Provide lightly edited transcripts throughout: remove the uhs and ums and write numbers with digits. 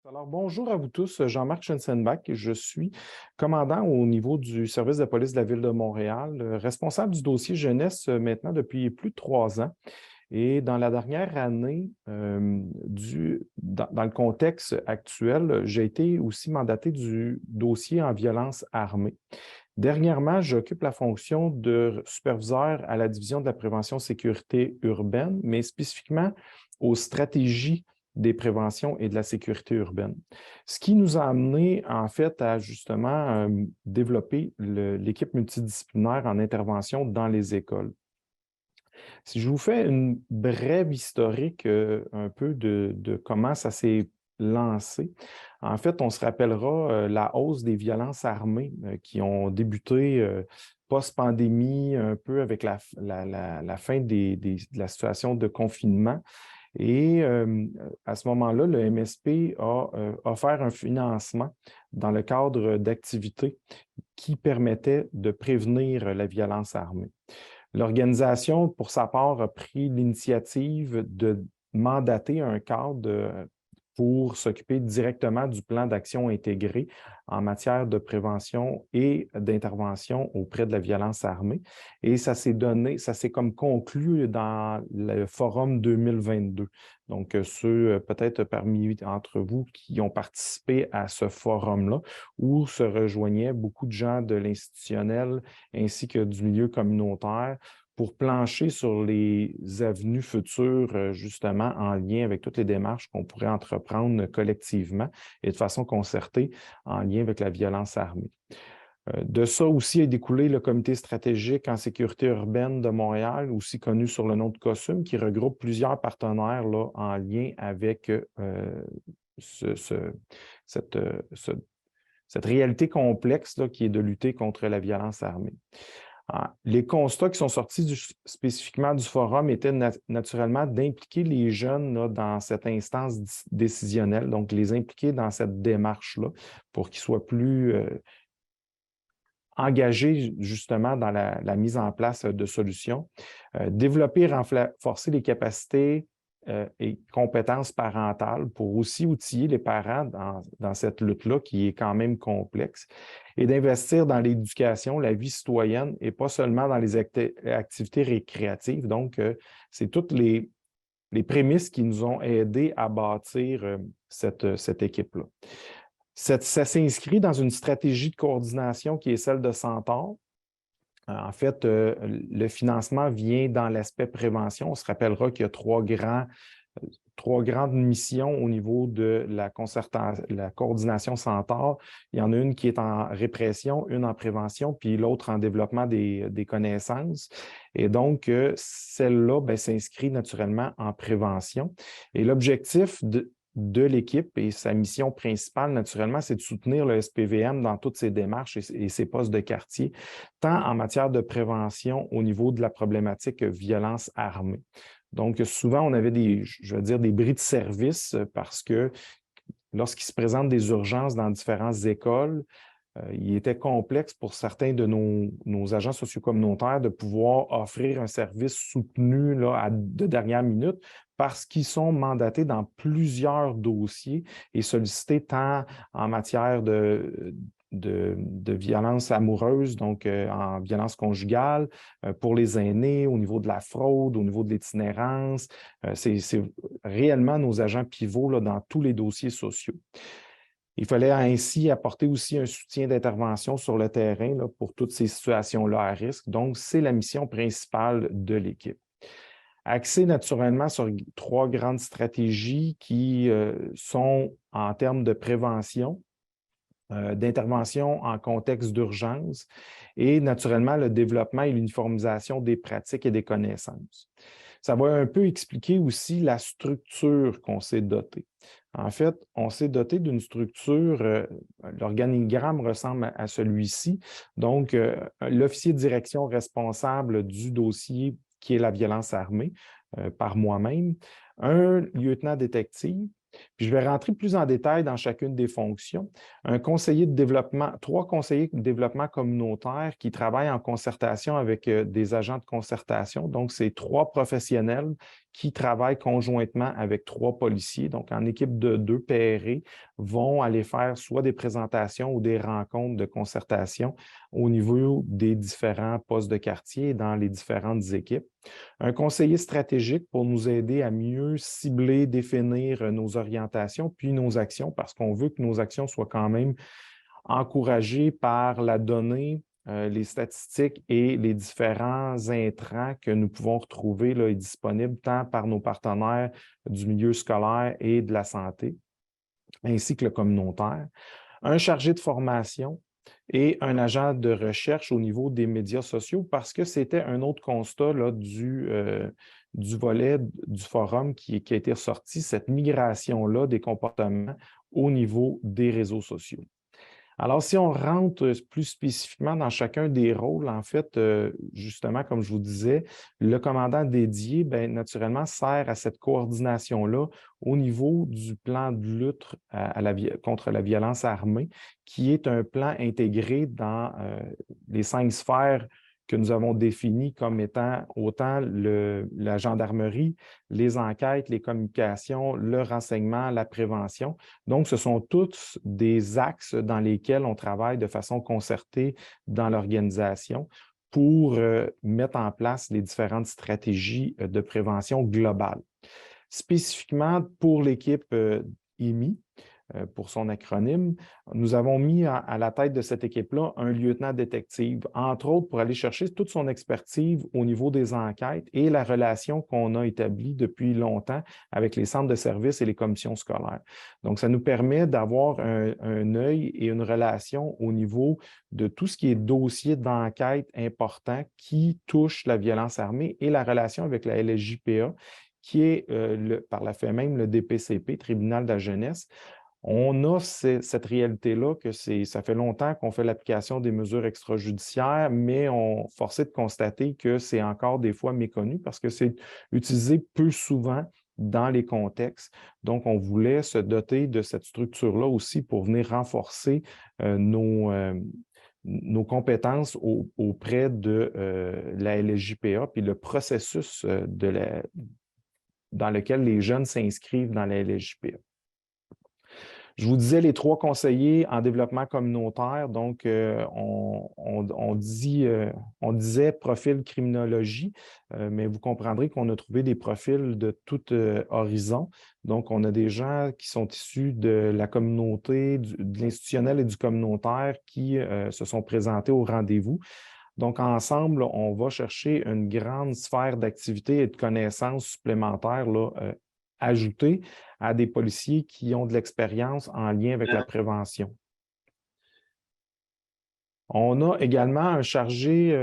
Alors, bonjour à vous tous, Jean-Marc Schensenbach. Je suis commandant au niveau du service de police de la Ville de Montréal, responsable du dossier jeunesse maintenant depuis plus de 3 ans. Et dans la dernière année, dans le contexte actuel, j'ai été aussi mandaté du dossier en violence armée. Dernièrement, j'occupe la fonction de superviseur à la division de la prévention sécurité urbaine, mais spécifiquement aux stratégies des préventions et de la sécurité urbaine. Ce qui nous a amené, en fait, à justement développer l'équipe multidisciplinaire en intervention dans les écoles. Si je vous fais une brève historique un peu de comment ça s'est lancé, en fait, on se rappellera la hausse des violences armées qui ont débuté post-pandémie, un peu avec la fin de la situation de confinement. Et à ce moment-là, le MSP a offert un financement dans le cadre d'activités qui permettaient de prévenir la violence armée. L'organisation, pour sa part, a pris l'initiative de mandater un cadre pour s'occuper directement du plan d'action intégré en matière de prévention et d'intervention auprès de la violence armée. Et ça s'est comme conclu dans le Forum 2022. Donc, ceux peut-être parmi entre vous qui ont participé à ce forum-là, où se rejoignaient beaucoup de gens de l'institutionnel ainsi que du milieu communautaire pour plancher sur les avenues futures, justement, en lien avec toutes les démarches qu'on pourrait entreprendre collectivement et de façon concertée en lien avec la violence armée. De ça aussi est découlé le Comité stratégique en sécurité urbaine de Montréal, aussi connu sur le nom de COSUM, qui regroupe plusieurs partenaires là, en lien avec ce, ce- cette, cette réalité complexe là, qui est de lutter contre la violence armée. Les constats qui sont sortis spécifiquement du forum étaient naturellement d'impliquer les jeunes là, dans cette instance décisionnelle, donc les impliquer dans cette démarche-là pour qu'ils soient plus engagés justement dans la mise en place de solutions, développer et renforcer les capacités et compétences parentales pour aussi outiller les parents dans cette lutte-là qui est quand même complexe et d'investir dans l'éducation, la vie citoyenne et pas seulement dans les activités récréatives. Donc, c'est toutes les prémices qui nous ont aidés à bâtir cette équipe-là. Ça s'inscrit dans une stratégie de coordination qui est celle de Centaure. En fait, le financement vient dans l'aspect prévention. On se rappellera qu'il y a trois grandes missions au niveau de la coordination Centaure. Il y en a une qui est en répression, une en prévention, puis l'autre en développement des connaissances. Et donc, celle-là s'inscrit naturellement en prévention. Et l'objectif de l'équipe et sa mission principale, naturellement, c'est de soutenir le SPVM dans toutes ses démarches et ses postes de quartier, tant en matière de prévention au niveau de la problématique violence armée. Donc, souvent, on avait des bris de service parce que lorsqu'il se présente des urgences dans différentes écoles, il était complexe pour certains de nos agents socio-communautaires de pouvoir offrir un service soutenu là, de dernière minute parce qu'ils sont mandatés dans plusieurs dossiers et sollicités tant en matière de violence amoureuse, donc en violence conjugale, pour les aînés, au niveau de la fraude, au niveau de l'itinérance. C'est réellement nos agents pivots là, dans tous les dossiers sociaux. Il fallait ainsi apporter aussi un soutien d'intervention sur le terrain là, pour toutes ces situations-là à risque. Donc, c'est la mission principale de l'équipe. Axée naturellement sur trois grandes stratégies qui sont en termes de prévention, d'intervention en contexte d'urgence et naturellement le développement et l'uniformisation des pratiques et des connaissances. Ça va un peu expliquer aussi la structure qu'on s'est doté. En fait, on s'est doté d'une structure, l'organigramme ressemble à celui-ci. Donc, l'officier de direction responsable du dossier qui est la violence armée par moi-même, un lieutenant détective, Puis je vais rentrer plus en détail dans chacune des fonctions. Un conseiller de développement, 3 conseillers de développement communautaire qui travaillent en concertation avec des agents de concertation. Donc, c'est 3 professionnels qui travaillent conjointement avec 3 policiers. Donc, en équipe de 2 pairés, vont aller faire soit des présentations ou des rencontres de concertation au niveau des différents postes de quartier et dans les différentes équipes. Un conseiller stratégique pour nous aider à mieux cibler, définir nos orientations puis nos actions parce qu'on veut que nos actions soient quand même encouragées par la donnée, les statistiques et les différents intrants que nous pouvons retrouver là, et disponibles tant par nos partenaires du milieu scolaire et de la santé, ainsi que le communautaire. Un chargé de formation et un agent de recherche au niveau des médias sociaux parce que c'était un autre constat là, du volet du forum qui a été ressorti, cette migration-là des comportements au niveau des réseaux sociaux. Alors, si on rentre plus spécifiquement dans chacun des rôles, en fait, justement, comme je vous disais, le commandant dédié, bien, naturellement, sert à cette coordination-là au niveau du plan de lutte contre la violence armée, qui est un plan intégré dans les 5 sphères que nous avons définies comme étant autant la gendarmerie, les enquêtes, les communications, le renseignement, la prévention. Donc, ce sont tous des axes dans lesquels on travaille de façon concertée dans l'organisation pour mettre en place les différentes stratégies de prévention globale. Spécifiquement pour l'équipe IMI, pour son acronyme, nous avons mis à la tête de cette équipe-là un lieutenant détective, entre autres pour aller chercher toute son expertise au niveau des enquêtes et la relation qu'on a établie depuis longtemps avec les centres de services et les commissions scolaires. Donc, ça nous permet d'avoir un œil et une relation au niveau de tout ce qui est dossier d'enquête important qui touche la violence armée et la relation avec la LSJPA, qui est par la fait même le DPCP, Tribunal de la jeunesse. On a cette réalité-là que ça fait longtemps qu'on fait l'application des mesures extrajudiciaires, mais on forcé de constater que c'est encore des fois méconnu parce que c'est utilisé peu souvent dans les contextes. Donc, on voulait se doter de cette structure-là aussi pour venir renforcer nos compétences auprès de la LSJPA, puis le processus dans lequel les jeunes s'inscrivent dans la LSJPA. Je vous disais les 3 conseillers en développement communautaire, donc on disait profil criminologie, mais vous comprendrez qu'on a trouvé des profils de tout horizon. Donc, on a des gens qui sont issus de la communauté, de l'institutionnel et du communautaire qui se sont présentés au rendez-vous. Donc, ensemble, on va chercher une grande sphère d'activité et de connaissances supplémentaires là, ajoutées à des policiers qui ont de l'expérience en lien avec la prévention. On a également un chargé,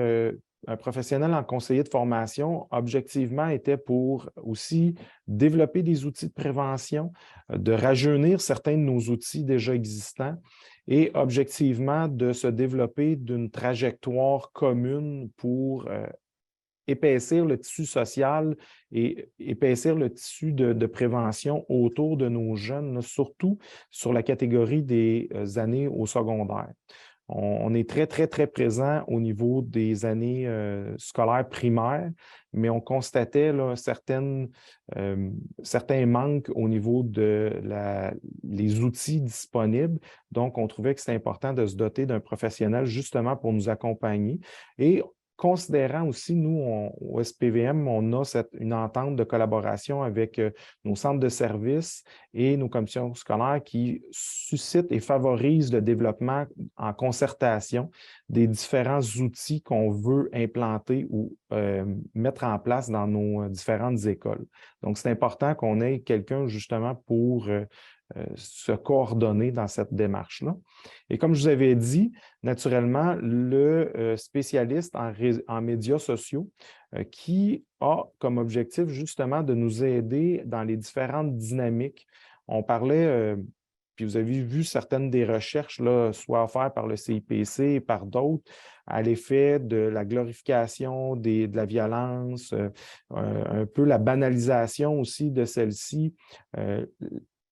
un professionnel en conseiller de formation, objectivement, était pour aussi développer des outils de prévention, de rajeunir certains de nos outils déjà existants et objectivement de se développer d'une trajectoire commune pour épaissir le tissu social et épaissir le tissu de prévention autour de nos jeunes, surtout sur la catégorie des années au secondaire. On est très, très, très présent au niveau des années scolaires primaires, mais on constatait là, certains manques au niveau les outils disponibles. Donc, on trouvait que c'était important de se doter d'un professionnel justement pour nous accompagner. Et considérant aussi, nous, au SPVM, on a une entente de collaboration avec nos centres de services et nos commissions scolaires qui suscitent et favorisent le développement en concertation des différents outils qu'on veut implanter ou mettre en place dans nos différentes écoles. Donc, c'est important qu'on ait quelqu'un justement pour se coordonner dans cette démarche-là. Et comme je vous avais dit, naturellement, le spécialiste en médias sociaux qui a comme objectif justement de nous aider dans les différentes dynamiques. On parlait, puis vous avez vu certaines des recherches, là, soit offertes par le CIPC et par d'autres, à l'effet de la glorification de la violence, un peu la banalisation aussi de celle-ci.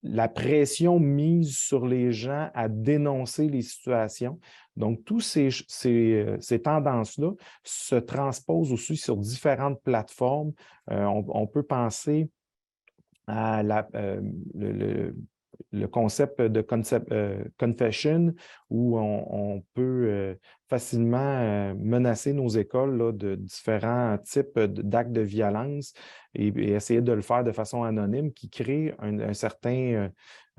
la pression mise sur les gens à dénoncer les situations. Donc, toutes ces tendances-là se transposent aussi sur différentes plateformes. On peut penser à le concept de confession, où on peut facilement menacer nos écoles là, de différents types d'actes de violence et essayer de le faire de façon anonyme, qui crée un certain,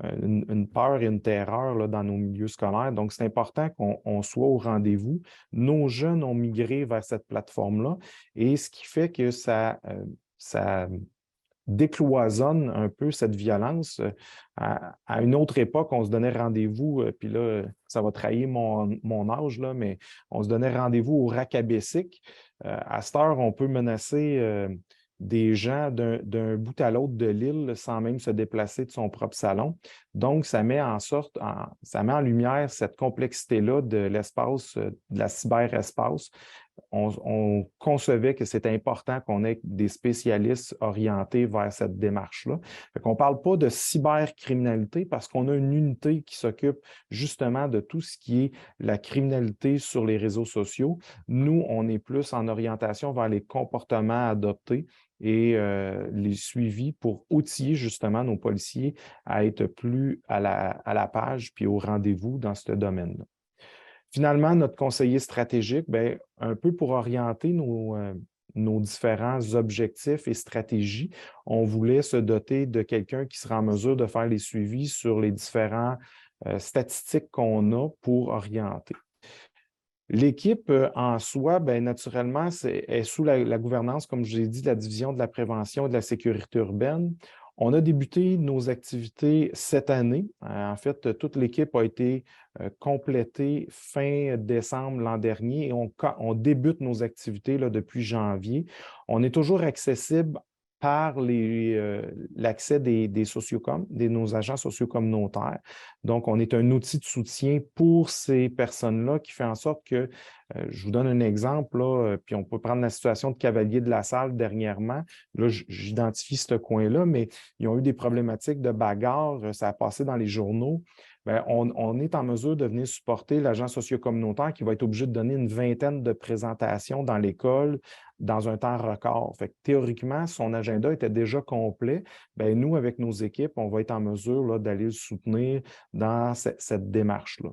une peur et une terreur là, dans nos milieux scolaires. Donc, c'est important qu'on soit au rendez-vous. Nos jeunes ont migré vers cette plateforme-là et ce qui fait que ça décloisonne un peu cette violence. À une autre époque, on se donnait rendez-vous, puis là, ça va trahir mon âge, là, mais on se donnait rendez-vous au Racabessic. À cette heure, on peut menacer des gens d'un bout à l'autre de l'île sans même se déplacer de son propre salon. Donc, ça met en lumière cette complexité-là de l'espace, de la cyberespace. On concevait que c'était important qu'on ait des spécialistes orientés vers cette démarche-là. On ne parle pas de cybercriminalité parce qu'on a une unité qui s'occupe justement de tout ce qui est la criminalité sur les réseaux sociaux. Nous, on est plus en orientation vers les comportements adoptés et les suivis pour outiller justement nos policiers à être plus à la page puis au rendez-vous dans ce domaine-là. Finalement, notre conseiller stratégique, bien, un peu pour orienter nos différents objectifs et stratégies, on voulait se doter de quelqu'un qui sera en mesure de faire les suivis sur les différentes statistiques qu'on a pour orienter. L'équipe en soi, bien, naturellement, est sous la gouvernance, comme je l'ai dit, de la division de la prévention et de la sécurité urbaine. On a débuté nos activités cette année. En fait, toute l'équipe a été complétée fin décembre l'an dernier et on débute nos activités là, depuis janvier. On est toujours accessible par l'accès des sociocoms, nos agents socio-communautaires. Donc, on est un outil de soutien pour ces personnes-là qui fait en sorte que, je vous donne un exemple, là, puis on peut prendre la situation de Cavalier de la Salle dernièrement. Là, j'identifie ce coin-là, mais ils ont eu des problématiques de bagarre, ça a passé dans les journaux. Bien, on est en mesure de venir supporter l'agent socio-communautaire qui va être obligé de donner une vingtaine de présentations dans l'école dans un temps record. Fait que, théoriquement, son agenda était déjà complet. Bien, nous, avec nos équipes, on va être en mesure là, d'aller le soutenir dans cette démarche-là.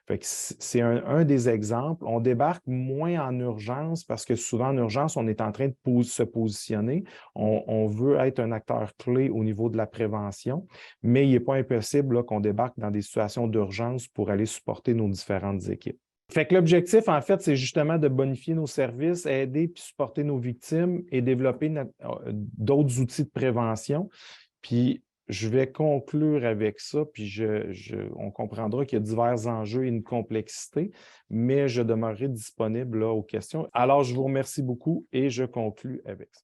Fait que c'est un des exemples. On débarque moins en urgence parce que souvent en urgence, on est en train de se positionner. On veut être un acteur clé au niveau de la prévention, mais il n'est pas impossible qu'on débarque dans des situations d'urgence pour aller supporter nos différentes équipes. Fait que l'objectif, en fait, c'est justement de bonifier nos services, aider et supporter nos victimes et développer d'autres outils de prévention. Puis, je vais conclure avec ça, puis on comprendra qu'il y a divers enjeux et une complexité, mais je demeurerai disponible là, aux questions. Alors, je vous remercie beaucoup et je conclue avec ça.